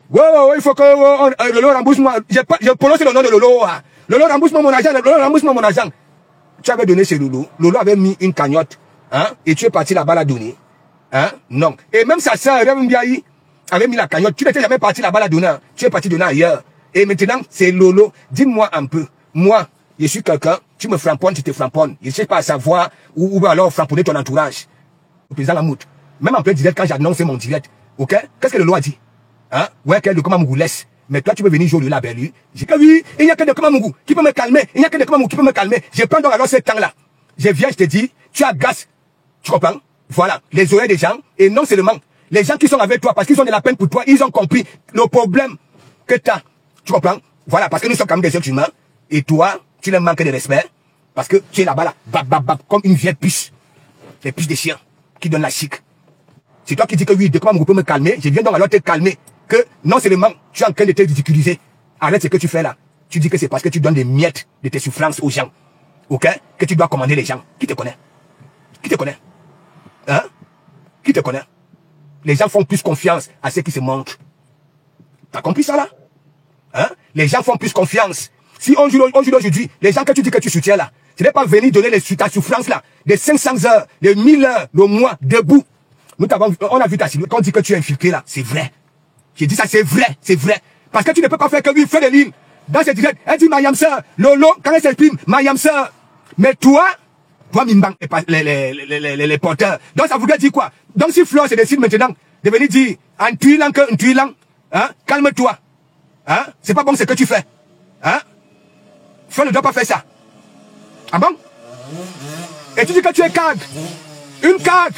Ouais, il faut que Lolo rembourse-moi. Je prononce le nom de Lolo. Lolo rembourse-moi mon argent. Lolo rembourse-moi mon argent. Tu avais donné chez Lolo. Lolo avait mis une cagnotte. Hein? Et tu es parti là-bas la donner. Hein? Non. Et même sa sœur, Biaï, avait mis la cagnotte. Tu n'étais jamais parti là-bas la donner. Tu es parti donner ailleurs. Et maintenant, c'est Lolo. Dis-moi un peu. Moi, je suis quelqu'un. Tu me framponnes, tu te framponnes. Je ne sais pas savoir ou alors framponner ton entourage. Le président Lamout. Même en plein direct, quand j'annonce mon direct. Ok? Qu'est-ce que Lolo a dit? Hein? Ouais, que le Komamougou laisse. Mais toi, tu veux venir jouer le label, lui. J'ai dit que oui, il n'y a que de Komamougou qui peut me calmer. Il n'y a que de Komamougou qui peut me calmer. Je prends donc alors ce temps-là. Je viens, je te dis, tu agaces. Tu comprends? Voilà. Les oreilles des gens. Et non seulement, les gens qui sont avec toi, parce qu'ils ont de la peine pour toi, ils ont compris le problème que tu as. Tu comprends? Voilà. Parce que nous sommes quand même des êtres humains. Et toi, tu leur manques de respect. Parce que tu es là-bas, là, bab, comme une vieille puce. Les puces des chiens qui donnent la chic. C'est toi qui dis que oui, de comment on peut me calmer. Je viens donc alors te calmer. Que non seulement tu es en train de te ridiculiser. Arrête ce que tu fais là. Tu dis que c'est parce que tu donnes des miettes de tes souffrances aux gens. Ok? Que tu dois commander les gens. Qui te connaît? Qui te connaît? Hein? Qui te connaît? Les gens font plus confiance à ceux qui se montrent. T'as compris ça là? Hein? Les gens font plus confiance. Si on joue aujourd'hui, les gens que tu dis que tu soutiens là, ce n'est pas venir donner ta souffrance là, de 500 heures, de 1000 heures, le mois, debout. On a vu ta silhouette, quand on dit que tu es infiltré là, c'est vrai. J'ai dit ça, c'est vrai, c'est vrai. Parce que tu ne peux pas faire que lui, faire des lignes. Dans cette direct, elle dit Mayam sœur, Lolo, quand elle s'exprime, Mayam sœur. Mais toi, Mimbang, les porteurs. Donc ça voudrait dire quoi? Donc si Flore se décide maintenant de venir dire, en tuilant, hein, calme-toi. Hein? C'est pas bon ce que tu fais. Hein? Flore ne doit pas faire ça. Ah bon? Et tu dis que tu es cadre. Une cadre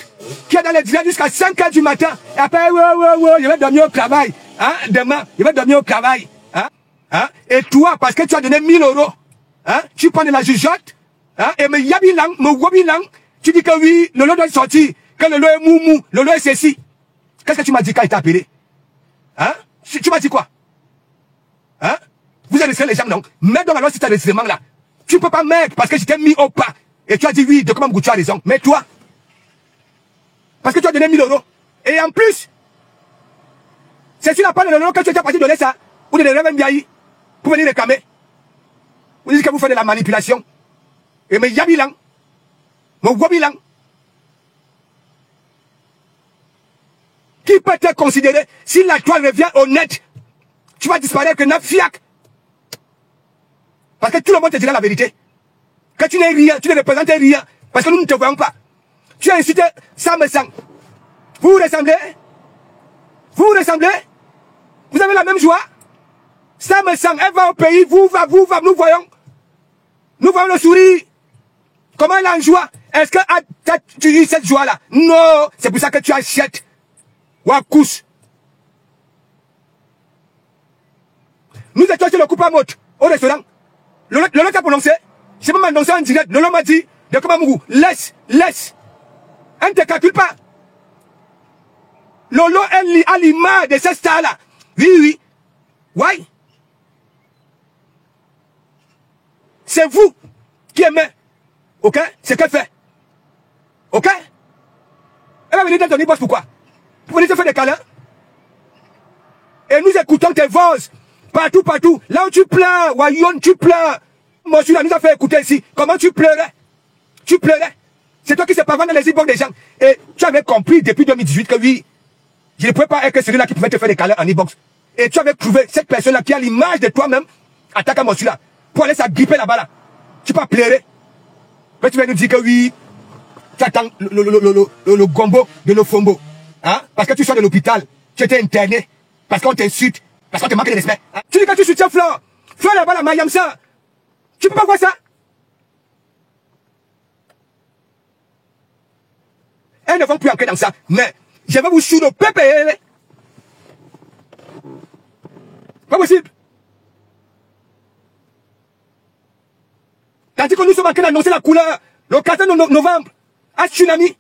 qui est dans les directs jusqu'à 5 h du matin. Et après, je vais dormir au travail. Hein? Demain, je vais dormir au travail. Hein? Hein? Et toi, parce que tu as donné 1000 €, hein? Tu prends de la jugeote. Hein? Et me yabilang, me wabilang. Tu dis que oui, Lolo doit sortir. Que Lolo est moumou, Lolo est ceci. Qu'est-ce que tu m'as dit quand il t'a appelé? Hein? Tu m'as dit quoi? Hein? Vous avez laissé les gens, donc. Mais donc alors, si tu as des éléments là, tu ne peux pas mettre parce que je t'ai mis au pas. Et tu as dit oui, de comment tu as raison. Mais toi, parce que tu as donné 1000 €. Et en plus, c'est sur la part de Lolo que tu étais parti donner ça. Ou de Reven Biaï. Pour venir réclamer. Vous dites que vous faites de la manipulation. Et me yabilang. Me wabilang. Qui peut te considérer si la toile revient honnête? Tu vas disparaître que n'a fiac. Parce que tout le monde te dira la vérité. Que tu n'es rien, tu ne représentes rien. Parce que nous ne te voyons pas. Tu as incité Sam Sang. Vous ressemblez? Vous ressemblez? Vous avez la même joie? Sam Sang, elle va au pays, vous va, nous voyons. Nous voyons le sourire. Comment elle a une joie? Est-ce que tu as cette joie-là? Non, c'est pour ça que tu achètes. Wakous. Nous étions sur le coupe à motte, au restaurant. Lolo t'a prononcé. Je peux m'annoncer en direct. Lolo m'a dit, de Komamougou, laisse. Elle ne te calcule pas. Lolo est à l'image de cette star-là. Oui. Ouais. C'est vous qui aimez. Ok? C'est qu'elle fait. Ok? Elle va venir dans ton e-boss pourquoi? Pour venir te faire des câlins. Et nous écoutons tes voix. Partout. Là où tu pleures, Wayon, tu pleures. Moi, celui-là nous a fait écouter ici. Comment tu pleurais? Tu pleurais. C'est toi qui sais pas vendre les e-box des gens. Et tu avais compris depuis 2018 que oui, je ne pouvais pas être celui-là qui pouvait te faire des câlins en e-box. Et tu avais trouvé cette personne-là qui a l'image de toi-même, attaque à moi celui-là, pour aller s'agripper là-bas là. Tu peux pas pleurer. Mais tu vas nous dire que oui, tu attends le gombo de l'ofombo. Hein? Parce que tu sors de l'hôpital, tu étais interné, parce qu'on t'insulte, parce qu'on te manque de respect. Hein? Tu dis que tu soutiens Flore. Flore là-bas la Mayam ça. Tu peux pas voir ça? Elles ne vont plus entrer dans ça. Mais je vais vous chouer au pépé. Pas possible. Tandis que nous sommes en train d'annoncer la couleur le 14 novembre à Tsunami.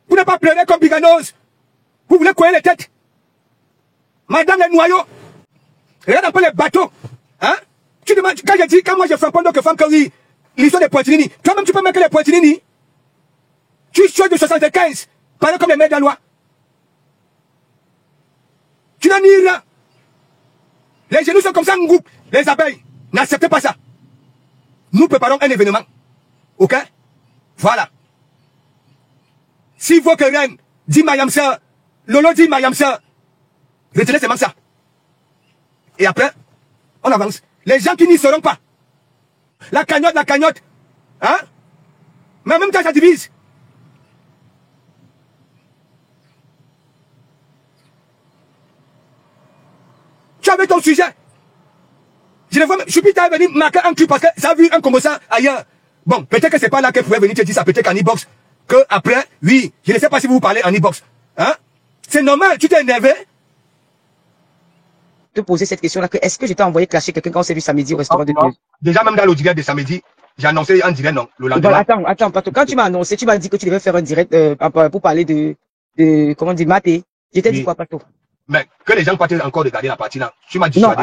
Vous n'avez pas pleuré comme Biganos. Vous voulez couiller les têtes. Madame les noyaux. Regarde un peu les bateaux. Hein? Tu demandes, quand moi je frappe pendant que femme que oui, l'histoire des Poitinini. Toi-même tu peux mettre les Poitinini. Tu choisis de 75. Parle comme les maîtres de la loi. Tu n'as ni rien. Les genoux sont comme ça en groupe. Les abeilles, n'acceptez pas ça. Nous préparons un événement. Ok? Voilà. S'il faut que Ren dit Mayamsa, Lolo dit Mayamsa, retenez seulement ça. Et après, on avance. Les gens qui n'y seront pas. La cagnotte. Hein? Mais en même temps, ça divise. Tu avais ton sujet. Je ne vois même, Chupita est venu marquer un cul parce que ça a vu un commerçant ailleurs. Bon, peut-être que c'est pas là qu'elle pouvait venir te dire ça, peut-être qu'en e-box. Que après, oui, je ne sais pas si vous parlez en e-box. Hein? C'est normal, tu t'es énervé. Te poser cette question-là, que est-ce que je t'ai envoyé clasher quelqu'un quand on s'est vu samedi au restaurant de Déjà, même dans le direct de samedi, j'ai annoncé un direct, non, le lendemain. Voilà, attends, parce que quand tu m'as annoncé, tu m'as dit que tu devais faire un direct pour parler de comment dire, Maté. Je t'ai dit quoi, Pato? Mais que les gens partent encore regarder la partie là. Tu m'as dit non,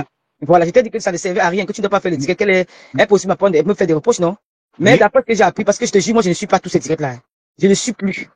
voilà, je t'ai dit que ça ne servait à rien, que tu ne dois pas faire le direct, qu'elle est possible de me faire des reproches, non? Mais d'après ce que j'ai appris, parce que je te jure, moi je ne suis pas tous ces directs-là. Je ne suis plus.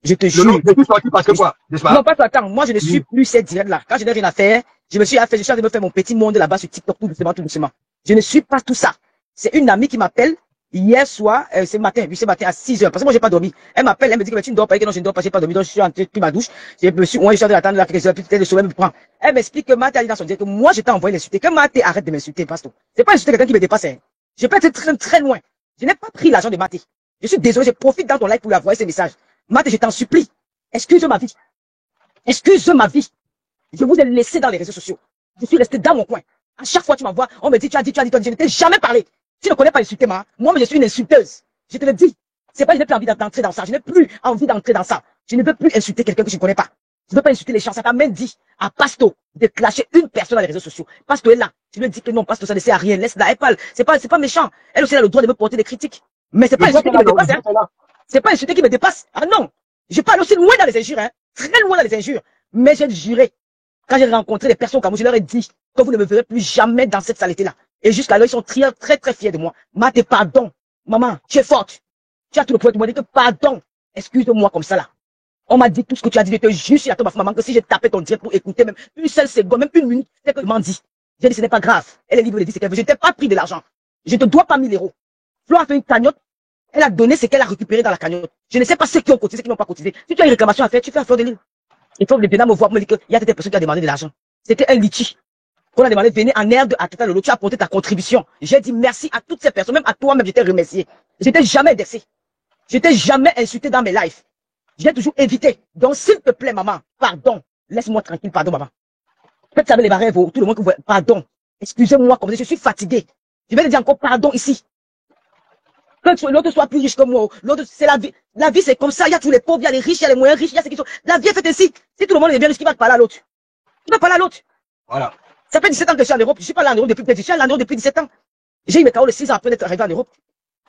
Je te jure. Je suis sorti parce que quoi? Non, pas toi, attends, moi je ne suis plus ces directs-là. Quand je n'ai rien à faire, je suis en train de me faire mon petit monde là-bas sur TikTok, tout doucement. Je ne suis pas tout ça. C'est une amie qui m'appelle hier soir, ce matin à 6 heures, parce que moi j'ai pas dormi. Elle m'appelle, elle me dit que tu ne dors pas, et que non, je ne dors pas, j'ai pas dormi, donc je suis en train de prendre ma douche. Je suis en train d'attendre là, quelques heures, puis peut-être le sommeil me prend. Elle m'explique que Maté a dit dans son direct que moi je t'ai envoyé l'insulter, que Maté arrête de m'insulter, pasteur. C'est pas insulter quelqu'un qui me dépasse, hein. Je peux être très, très loin. Je n'ai pas pris l'argent de Maté. Je suis désolé, je profite dans ton live pour lui envoyer ces messages. Maté, je t'en supplie. Excuse ma vie. Excuse ma vie. Je vous ai laissé dans les réseaux sociaux. Je suis resté dans mon coin. À chaque fois tu m'envoies, on me dit, tu as dit, je ne t'ai jamais parlé. Tu ne connais pas insulter moi, mais je suis une insulteuse. Je te le dis. C'est pas, je n'ai plus envie d'entrer dans ça. Je n'ai plus envie d'entrer dans ça. Je ne veux plus insulter quelqu'un que je ne connais pas. Je ne veux pas insulter les gens. Ça t'a même dit à Pasto de clasher une personne dans les réseaux sociaux. Pasto est là. Tu lui dis que non, Pasto, ça ne sert à rien. Laisse-la. Elle parle. C'est pas méchant. Elle aussi a le droit de me porter des critiques. Mais c'est pas insulter qui me dépasse, hein. C'est pas insulter qui me dépasse. Ah non. Je parle aussi loin dans les injures, hein. Très loin dans les injures. Mais j'ai juré. Quand j'ai rencontré les personnes comme je leur ai dit que vous ne me verrez plus jamais dans cette saleté-là. Et jusqu'à là, ils sont très, très, très fiers de moi. Maté, pardon. Maman, tu es forte. Tu as tout le pouvoir. Tu m'as dit que pardon. Excuse-moi comme ça là. On m'a dit tout ce que tu as dit. Je te jure sur la tombe, maman, que si j'ai tapé ton direct pour écouter même une seule seconde, même une minute, c'est que je m'en dis. J'ai dit, ce n'est pas grave. Elle est libre de dire ce qu'elle veut. Je ne t'ai pas pris de l'argent. Je ne te dois pas 1000 euros. Flo a fait une cagnotte. Elle a donné ce qu'elle a récupéré dans la cagnotte. Je ne sais pas ceux qui ont cotisé, ceux qui n'ont pas cotisé. Si tu as une réclamation à faire, tu fais à Fleur de l'Île. Et Fleur de Bénin me voit, me dit qu'il y a des personnes qui ont demandé de l'argent. C'était un litchi. On a demandé, venez en air de Atata Lolo, tu as apporté ta contribution. J'ai dit merci à toutes ces personnes, même à toi-même, je t'ai remercié. Je t'ai jamais indexé. Je t'ai jamais insulté dans mes lives. J'ai toujours évité. Donc, s'il te plaît, maman, pardon. Laisse-moi tranquille, pardon, maman. Faites savoir les barrières, tout le monde que vous, pardon. Excusez-moi, comme je suis fatigué. Je vais te dire encore pardon ici. Que l'autre soit plus riche que moi, l'autre, c'est la vie. La vie, c'est comme ça. Il y a tous les pauvres, il y a les riches, il y a les moyens riches, il y a ceux qui sont. La vie est faite ainsi. Si tout le monde est bien riche, qui va te parler à l'autre? Qui va parler à l'autre? Voilà. Ça fait 17 ans que je suis en Europe. Je suis pas là en Europe depuis peut-être. Je suis en Europe depuis 17 ans. J'ai eu mes carreaux le 6 ans après d'être arrivé en Europe.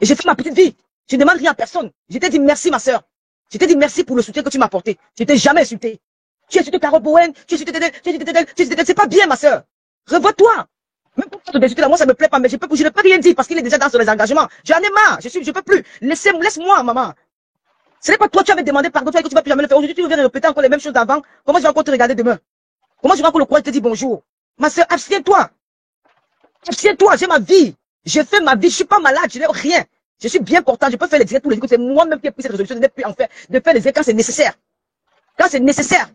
Et j'ai fait ma petite vie. Je ne demande rien à personne. Je t'ai dit merci, ma soeur. Je t'ai dit merci pour le soutien que tu m'as apporté. Je t'ai jamais insulté. Tu as insulté Carole Bowen, tu as insulté Tédel, c'est pas bien, ma soeur. Revois-toi. Même pour te insulter là, moi ça me plaît pas, mais je ne peux rien dire parce qu'il est déjà dans les engagements. J'en ai marre. Je peux plus. Laisse-moi, maman. Ce n'est pas toi qui avais demandé pardon, toi que tu vas plus jamais le faire. Aujourd'hui, tu viens répéter encore les mêmes choses d'avant. Comment je vais encore te regarder demain? Comment je vais encore le courage de te dire bonjour? Ma soeur, abstiens-toi. Abstiens-toi, j'ai ma vie. J'ai fait ma vie, je suis pas malade, je n'ai rien. Je suis bien portant, je peux faire les directs tous les jours. C'est moi-même qui ai pris cette résolution de ne plus en faire, de faire les directs quand c'est nécessaire. Quand c'est nécessaire.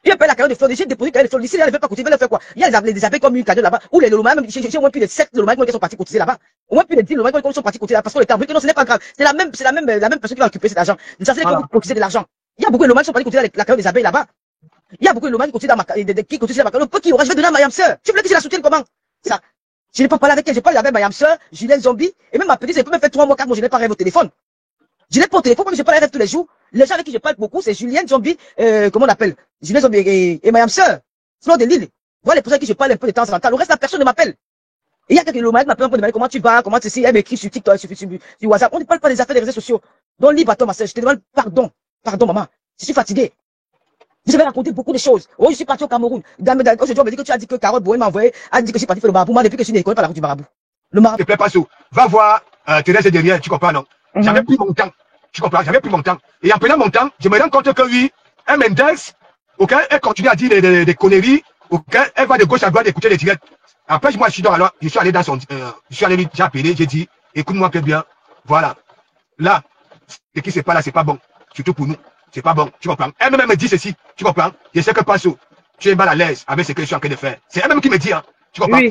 Tu appelles la carrière de Fleur, j'ai déposé la carrière de Fleur, ici, elle ne veut pas cotiser, elle veut faire quoi? Il y a les appels comme une cadeau là-bas, ou les Lolomans, même, j'ai au moins plus de 7 Lolomans qui sont partis cotiser là-bas. Au moins plus de 10 Lolomans qui sont partis cotiser là-bas, parce qu'on est envoyé que non, ce n'est pas grave. C'est la même personne qui va récupérer cet argent. Ça fait que cotiser de l'argent. Il y a beaucoup de Lolomans qui sont partis cotiser la carrière des abeilles là-bas. Il y a beaucoup de Lolomans qui cotisent dans ma qui cotisent dans ma carrière. Le peu qui aura, je vais donner à ma sœur. Tu voulais que je la soutienne comment? Ça. Je n'ai pas parlé avec elle, j'ai parlé avec ma sœur, Julien Zombie, et même ma petite, elle peut me faire 3 mois, 4 mois, je n'ai pas rêvé au téléphone. Je n'ai pas au téléphone, même je parle avec tous les jours. Les gens avec qui je parle beaucoup, c'est Julien Zombie, comment on l'appelle? Julien Zombie et ma sœur, Fleur de l'Île. Voilà les personnes avec qui je parle un peu de temps en temps. Le reste, la personne ne m'appelle. Et il y a quelques lomades qui m'appellent pour demander comment tu vas, comment tu sais, elle m'écrit sur TikTok, sur WhatsApp. On ne parle pas des affaires des réseaux sociaux. Donc, libre à toi, ma sœur, je te demande pardon. Pardon, maman. Je suis fatigué. Vous avez raconté beaucoup de choses. Oh, je suis parti au Cameroun. Aujourd'hui, on me dit que tu as dit que Carole Bowen m'a envoyé, a dit que je suis parti faire le marabout. Moi, depuis que je suis né, je ne connais pas la route du marabout. Le marabout. Ne te plaît pas sous. Va voir Thérèse derrière, tu comprends, non? J'avais pris mon temps. Tu comprends? J'avais pris mon temps. Et en prenant mon temps, je me rends compte que oui, un Mendes, ok, elle continue à dire des conneries, ok, elle va de gauche à droite écouter les directs. Après, moi, je suis allé dans son, je suis allé lui appeler, j'ai dit, écoute-moi que bien, voilà. Là, ce qui se passe là, c'est pas bon. Surtout pour nous. C'est pas bon. Tu comprends? Elle-même me dit ceci. Tu comprends? Je sais que Passo, tu es mal à l'aise avec ce que je suis en train de faire. C'est elle-même qui me dit, hein. Tu comprends? Oui.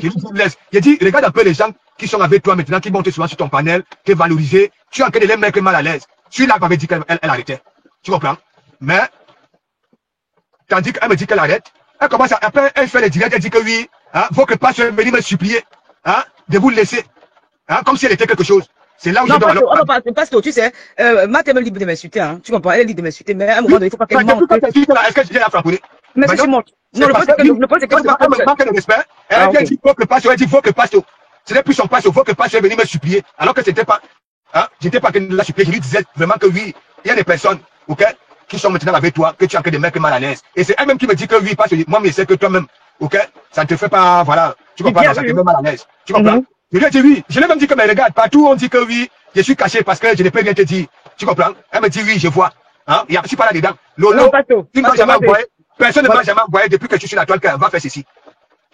Je dis, regarde un peu les gens qui sont avec toi maintenant, qui montent souvent sur ton panel, qui valorisé. Tu es en train de les mettre mal à l'aise. Celui-là m'avait dit qu'elle arrêtait. Tu comprends? Mais, tandis qu'elle me dit qu'elle arrête, elle commence à, après, elle fait les directs, elle dit que oui, hein, faut que Passo vienne me supplier, hein, de vous laisser, hein, comme si elle était quelque chose. C'est là où non, je dois. parce que tu sais, Matt est même libre de m'insulter, hein. Tu comprends? Elle est libre de m'insulter, mais à un moment donné, il faut pas qu'elle monte. Est-ce que je la frapper? Mais si tu montes. Non, le point, c'est que je manque de respect. Elle vient dire, faut que Passo, elle dit, faut que Passo. Ce n'est plus son Passo, faut que Passo vienne me supplier. Alors que c'était pas, hein, j'étais pas que la supplier, je lui disais vraiment que oui, il y a des personnes, ok, qui sont maintenant avec toi, que tu as en train de mettre mal à l'aise. Et c'est elle-même qui me dit que oui, parce que moi, mais c'est que toi-même, ok, ça ne te fait pas, voilà, tu comprends, ça te met mal à l'aise. Tu comprends? Je lui ai dit oui. Je lui ai même dit que, mais regarde, partout on dit que oui, je suis caché parce que je ne peux rien te dire. Tu comprends? Elle me dit oui, je vois. Hein? Je suis pas là dedans. Lolo, tu ne m'as jamais envoyé. Personne ne m'a jamais envoyé depuis que je suis sur la toile qu'elle va faire ceci.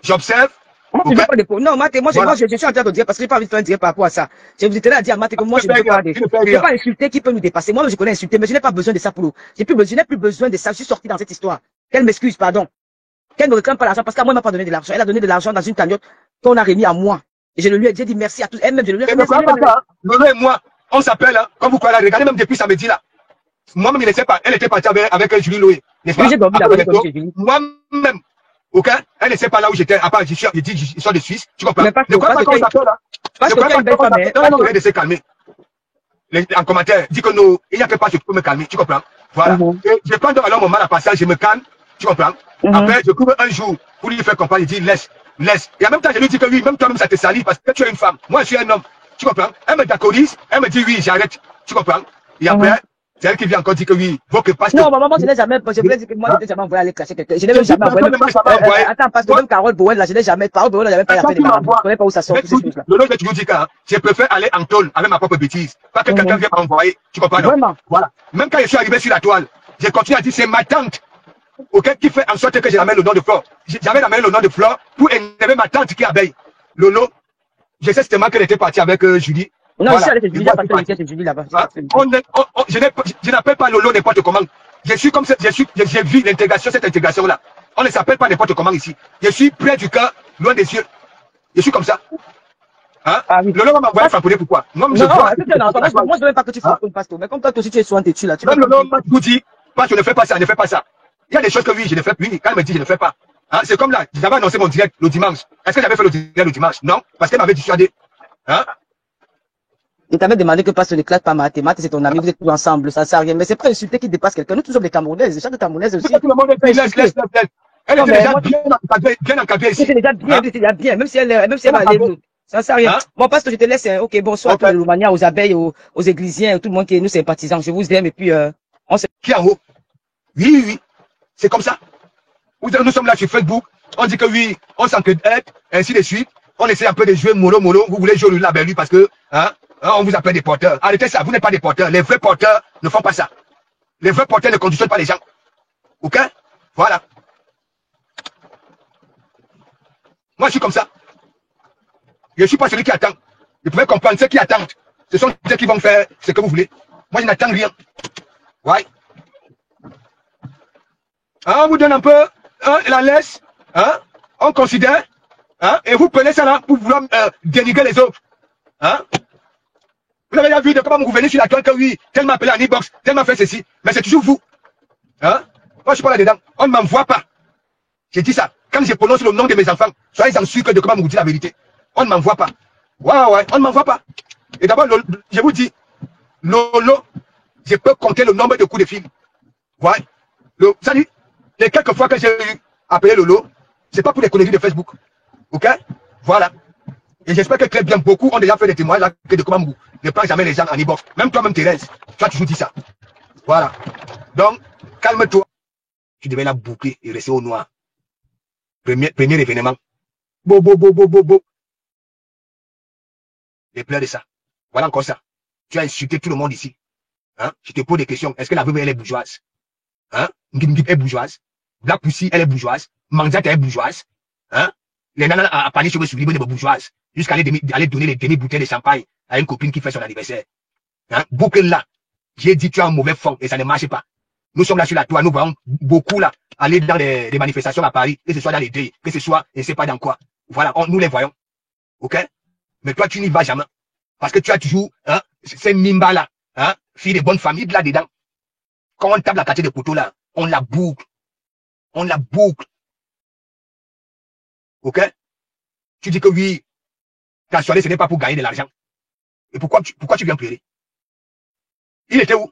J'observe. Non, Maté, moi, je suis en train de dire parce que j'ai pas envie de faire un direct par rapport à ça. Je vous étais là à dire à Maté que moi, je ne peux pas je pas insulter qui peut nous dépasser. Moi, je connais insulter, mais je n'ai pas besoin de ça pour nous. Je n'ai plus besoin de ça. Je suis sorti dans cette histoire. Qu'elle m'excuse, pardon. Qu'elle ne réclame pas l'argent parce qu'à moi, elle m'a pas donné de l'argent. Elle a donné de l'argent dans une cagnotte qu'on a remis à moi. Et je lui ai dit merci à tous. Elle-même, je lui ai dit merci. Lolo et moi, on s'appelle, hein, comme vous croyez, regardez même depuis samedi là. Moi-même, il ne sait pas. Elle était partie avec Julie Loé. N'est-ce pas? J'ai dormi là-bas, moi-même, ok? Elle ne sait pas là où j'étais. À part, j'ai dit, je suis de Suisse. Tu comprends? Ne crois pas qu'on s'appelle là. Parce que tu es une belle femme. Non, de se calmer. En commentaire, dit que non, il n'y a que pas ce qui peut me calmer. Tu comprends? Voilà. Je prends donc alors mon mal à passage, je me calme. Tu comprends? Après, je couvre un jour pour lui faire comprendre. Il dit, laisse. Et en même temps, je lui dis que oui, même toi-même, ça te salit parce que tu es une femme. Moi, je suis un homme. Tu comprends? Elle me d'accord, elle me dit oui, j'arrête. Tu comprends? Et après, c'est elle qui vient encore dire que oui, faut que passe. Non, maman, je n'ai jamais, je voulais dire que moi, je n'ai jamais envoyé aller clasher quelqu'un. Je n'ai jamais envoyé. Attends, parce que même Carole Bowen, là, je n'ai jamais, Carole Bowen, j'avais pas la peine de m'envoyer. Je ne connais pas où ça sort, toutes ces choses-là. Le nom de toujours dit que, je préfère aller en tôle avec ma propre bêtise. Pas que quelqu'un vienne m'envoyer. Tu comprends? Vraiment. Voilà. Même quand je suis arrivé sur la toile, j'ai continué à dire, c'est ma tante. Ok, qui fait en sorte que j'amène le nom de Flore. J'avais amené le nom de Flore pour énerver ma tante qui abeille. Lolo, je sais certainement qu'elle était partie avec Julie. Non, voilà. Je suis allé chez Julie, parce que c'est Julie là-bas. Je n'appelle pas Lolo n'importe comment. Je suis comme ça, j'ai vu l'intégration, cette intégration-là. On ne s'appelle pas n'importe comment ici. Je suis près du cœur, loin des yeux. Je suis comme ça. Hein? Ah, oui. Lolo va m'envoyer frapper pourquoi? Moi, je ne veux pas que tu frappes une pasteur, mais comme toi aussi tu es souvent têtu là. Même Lolo m'a tout dit, parce que je ne fais pas ça, ne fais pas ça. Il y a des choses que oui, je ne fais plus. Oui, quand elle me dit, je ne fais pas. Hein? C'est comme là, j'avais annoncé mon direct le dimanche. Est-ce que j'avais fait le direct le dimanche? Non, parce qu'elle m'avait dissuadé. Hein? Il t'avait demandé que passe l'éclat par Maté. Maté, c'est ton ami, vous êtes tous ensemble, ça sert à rien. Mais c'est pas insulter qui dépasse quelqu'un. Nous tous sommes des Camerounaises, chaque Camerounaise aussi. Tout le monde est laisse. Elle est déjà bien encadrée ici. C'est déjà bien, même si elle va aller. Ça sert à rien. Bon, parce que je te laisse, ok, bonsoir à tous les Roumaniens, aux abeilles, aux églisiens, tout le monde qui est nous sympathisants. Je vous aime et puis, on se. Qui en haut? Oui. C'est comme ça. Nous sommes là sur Facebook. On dit que oui, on s'enquête, ainsi de suite. On essaie un peu de jouer mollo. Vous voulez jouer le label, lui, parce que, on vous appelle des porteurs. Arrêtez ça, vous n'êtes pas des porteurs. Les vrais porteurs ne font pas ça. Les vrais porteurs ne conditionnent pas les gens. Ok? Voilà. Moi, je suis comme ça. Je ne suis pas celui qui attend. Vous pouvez comprendre, ceux qui attendent, ce sont ceux qui vont faire ce que vous voulez. Moi, je n'attends rien. Ouais. On vous donne un peu la laisse. On considère. Et vous prenez ça là pour vouloir dénigrer les autres. Vous avez déjà vu de comment vous venez sur la toile que oui, tel m'a appelé en e-box, tel m'a fait ceci. Mais c'est toujours vous. Moi, je suis pas là-dedans. On ne m'envoie pas. J'ai dit ça. Quand je prononce le nom de mes enfants, soyez en sûr que de comment vous dites la vérité. On ne m'envoie pas. Ouais, on ne m'envoie pas. Et d'abord, je vous dis, Lolo, je peux compter le nombre de coups de fil. Ouais. Salut. Les quelques fois que j'ai eu appelé Lolo, c'est pas pour les conneries de Facebook. Ok? Voilà. Et j'espère que très bien beaucoup ont déjà fait des témoignages là, de comment vous ne prend jamais les gens en e-box. Même toi-même, Thérèse, tu as toujours dit ça. Voilà. Donc, calme-toi. Tu devais la boucler et rester au noir. Premier événement. Bo. J'ai peur de ça. Voilà encore ça. Tu as insulté tout le monde ici. Je te pose des questions. Est-ce que la veuve, elle est bourgeoise? Ngim est bourgeoise? Black Pussy, elle est bourgeoise. Mandiat, elle est bourgeoise. Hein? Les nanas à parler sur le soulier de bourgeoise. Jusqu'à aller donner les demi-bouteilles de champagne à une copine qui fait son anniversaire. Hein? Boucle là. J'ai dit, tu as un mauvais fond et ça ne marche pas. Nous sommes là sur la toile, nous voyons beaucoup là aller dans des manifestations à Paris, que ce soit dans les deuils, que ce soit, je ne sais pas dans quoi. Voilà, nous les voyons. Ok? Mais toi, tu n'y vas jamais. Parce que tu as toujours, hein, ces Nimba là, hein, fille de bonne famille là-dedans. Quand on tape la quartier de poteau là, on la boucle. On la boucle. Ok? Tu dis que oui, ta soirée, ce n'est pas pour gagner de l'argent. Et pourquoi tu viens pleurer? Il était où?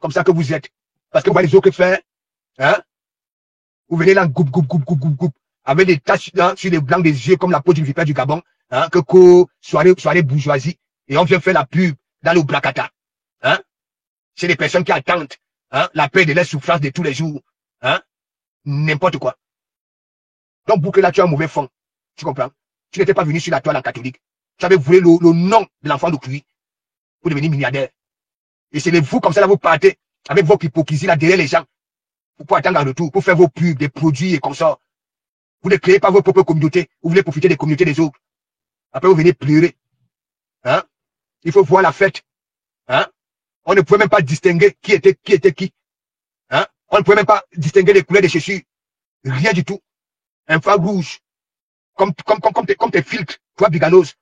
Comme ça que vous êtes. Parce que vous voyez les autres faire, hein? Vous venez là, goup, avec des taches hein, sur les blancs des yeux comme la peau d'une vipère du Gabon, hein, soirée bourgeoisie, et on vient faire la pub dans le Bracata, hein? C'est des personnes qui attendent, hein, la paix de leur souffrance de tous les jours, hein? N'importe quoi. Donc, boucle là, tu as un mauvais fond. Tu comprends? Tu n'étais pas venu sur la toile en catholique. Tu avais voulu le nom de l'enfant d'autrui pour devenir milliardaire. Et c'est vous, comme ça, là, vous partez avec votre hypocrisie là derrière les gens pour attendre en retour, pour faire vos pubs, des produits et comme ça. Vous ne créez pas vos propres communautés. Vous voulez profiter des communautés des autres. Après, vous venez pleurer. Hein? Il faut voir la fête. Hein? On ne pouvait même pas distinguer qui était qui. Hein? On ne pouvait même pas distinguer les couleurs des chaussures. Rien du tout. Un phare rouge. Comme tes filtres, toi, biganose.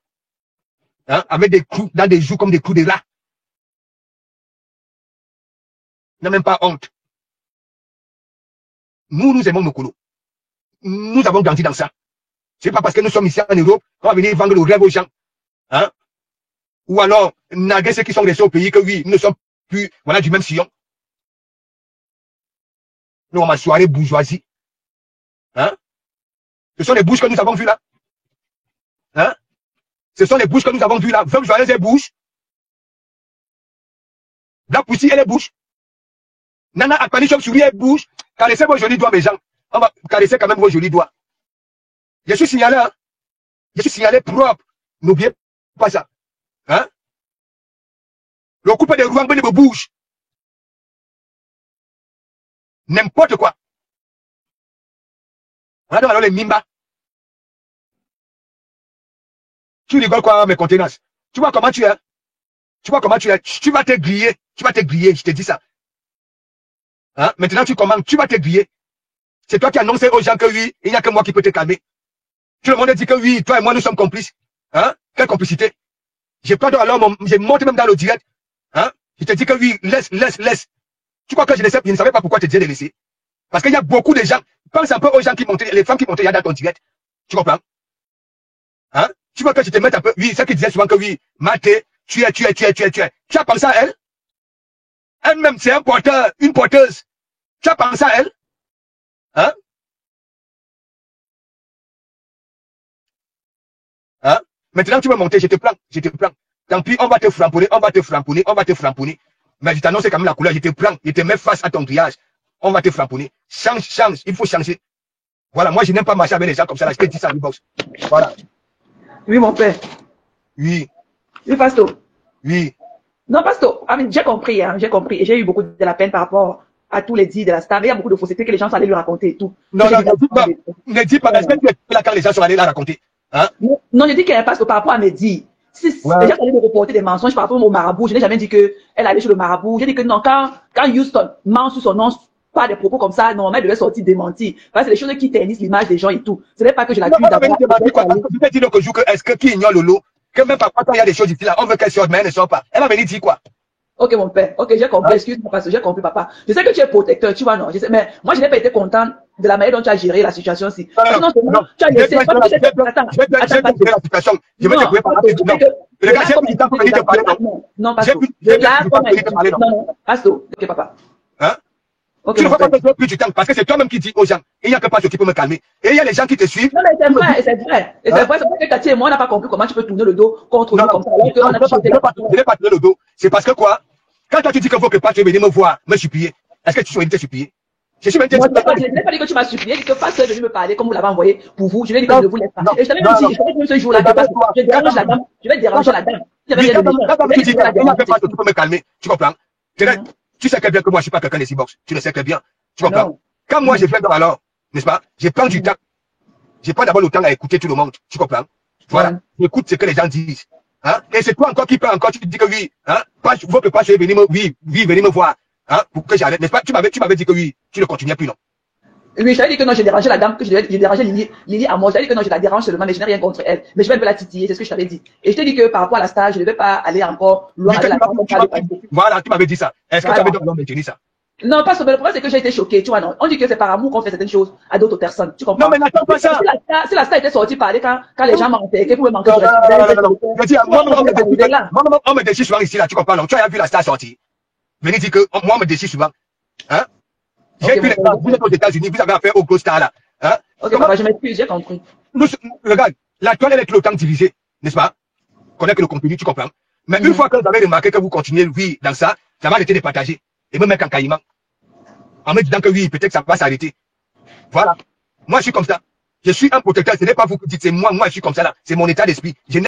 Hein? Avec des clous dans des joues comme des clous de rats. N'a même pas honte. Nous aimons nos colos. Nous avons grandi dans ça. C'est pas parce que nous sommes ici en Europe qu'on va venir vendre le rêve aux gens. Hein? Ou alors, naguer ceux qui sont restés au pays que oui, nous ne sommes plus, voilà, du même sillon. Nous, on ma soirée bourgeoisie. Hein? Ce sont les bouches que nous avons vues là. Hein? Ce sont les bouches que nous avons vues là. Veuve joyeuse et bouche. Black Pussy et les bouches. Nana Akpani Chop Souris et bouche. Caressez vos jolis doigts, mes gens. On va caresser quand même vos jolis doigts. Je suis signalé, hein? Je suis signalé propre. N'oubliez pas ça. Hein? Le couple de Rouen de bouche. N'importe quoi. Alors les Mimba. Tu rigoles quoi, mes contenances? Tu vois comment tu es? Tu vois comment tu es? Tu vas te griller. Tu vas te griller, je te dis ça. Hein? Maintenant, tu commandes, tu vas te griller. C'est toi qui annonces aux gens que oui, il n'y a que moi qui peux te calmer. Tout le monde dit que oui, toi et moi, nous sommes complices. Hein? Quelle complicité? Je prends alors, je monte même dans le direct. Hein? Je te dis que oui, laisse. Tu crois que je ne savais pas pourquoi te dire de laisser? Parce qu'il y a beaucoup de gens. Pense un peu aux gens qui montaient, les femmes qui montaient dans ton direct. Tu comprends? Hein? Tu vois que je te mette un peu, oui, celle qui disait souvent que oui, Maté, tu es. Tu as pensé à elle? Elle-même, c'est un porteur, une porteuse. Tu as pensé à elle? Hein? Hein? Maintenant, tu vas monter, je te prends. Tant pis, on va te framponner. Mais je t'annonce quand même la couleur, je te prends, je te mets face à ton grillage. On va te framponner. Change, il faut changer. Voilà, moi, je n'aime pas marcher avec les gens comme ça, là, je te dis ça, box. Voilà. Oui, mon père. Oui. Oui, Pastor. Oui. Non, Pastor, j'ai compris, hein, j'ai compris. Et j'ai eu beaucoup de la peine par rapport à tous les dits de la star. Il y a beaucoup de fausseté que les gens sont allés lui raconter et tout. Non, ne dis pas, est-ce que tu es là quand les gens sont allés la raconter? Hein? Non, je dis qu'elle passe par rapport à mes dits. Si les gens allaient me reporter des mensonges par rapport au marabout, je n'ai jamais dit qu'elle allait chez le marabout. J'ai dit que non, quand Houston ment sur son nom, pas des propos comme ça, normalement, elle devait sortir démentir. Parce que c'est des choses qui ternissent l'image des gens et tout. Ce n'est pas que je l'accuse d'avoir. Je vais dire l'autre jour que est-ce que qui ignore Lolo, que même parfois quand il y a des choses ici là, on veut qu'elle sorte, mais elle ne sort pas. Elle va venir dire quoi? Ok, mon père. Ok, j'ai compris. Excuse-moi, parce que j'ai compris, papa. Je sais que tu es protecteur, tu vois, non. Je sais, mais moi, je n'ai pas été content de la manière dont tu as géré la situation ci. Non, tu as laissé. Attends. Je vais te couper par la tête. Le gars, j'ai pris du temps pour venir te parler. Non, Pastor. Non, Pastor. Ok, papa. Hein? Tu ne vas pas me plus du temps parce que c'est toi-même qui dis aux gens, il n'y a que pas ce qui peut me calmer. Et il y a les gens qui te suivent. Non, mais c'est vrai. C'est vrai que Cathy et moi, on n'a pas compris comment tu peux tourner le dos contre nous comme ça. Je n'ai pas tourné le dos. C'est parce que quoi? Quand toi tu dis qu'il faut que pas tu es venu me voir, me supplier, est-ce que tu souhaites te supplier? Je suis venu te supplier. Je n'ai pas dit que tu m'as supplié, que pas seul venu me parler comme vous l'avez envoyé pour vous. Je l'ai dit que je ne vous laisse pas. Et je t'avais même dit, ce jour-là, je vais déranger la dame. Tu peux me calmer, tu comprends? Tu sais très bien que moi je ne suis pas quelqu'un de Box. Tu le sais très bien. Tu comprends? Quand moi, je fais ça alors, n'est-ce pas? Je prends du temps. Je prends d'abord le temps à écouter tout le monde. Tu comprends? Voilà. J'écoute ce que les gens disent. Hein? Et c'est toi encore qui peux encore, tu dis que oui, hein? Votre page est venu venir me voir, hein? Pour que j'arrête, n'est-ce pas? Tu m'avais dit que oui, tu ne continuais plus, non? Oui, je t'avais dit que non, j'ai dérangé la dame, que j'ai dérangé Lily à moi. Je t'avais dit que non, je la dérange seulement, mais je n'ai rien contre elle. Mais je vais un peu la titiller, c'est ce que je t'avais dit. Et je t'ai dit que par rapport à la stage, je ne devais pas aller encore loin avec la dame. Voilà, tu m'avais dit ça. Est-ce que tu avais donc maintenu ça? Non, pas ça. Le problème, c'est que j'ai été choquée, tu vois, non. On dit que c'est par amour qu'on fait certaines choses à d'autres personnes. Tu comprends? Non, mais n'attends pas ça. Si la star était sortie parler quand les gens m'entaient, qu'ils pouvaient manquer de respect. Moi, on me déchire souvent ici, là, tu comprends, non? Tu as vu la star sortie. Venez dire que moi, on me déchire souvent. Hein? J'ai vu les stars, vous êtes aux États-Unis, vous avez affaire aux grosses stars, là. Hein? Ok, papa, je m'excuse, j'ai compris. Regarde, la toile, elle est tout le temps divisée, n'est-ce pas? Connaître le contenu, tu comprends? Mais une fois que vous avez remarqué que vous continuez, oui, dans ça va arrêter de partager. Et me mettre en caïman. En me disant que oui, peut-être que ça va s'arrêter. Voilà. Moi, je suis comme ça. Je suis un protecteur. Ce n'est pas vous qui dites, c'est moi, je suis comme ça là. C'est mon état d'esprit.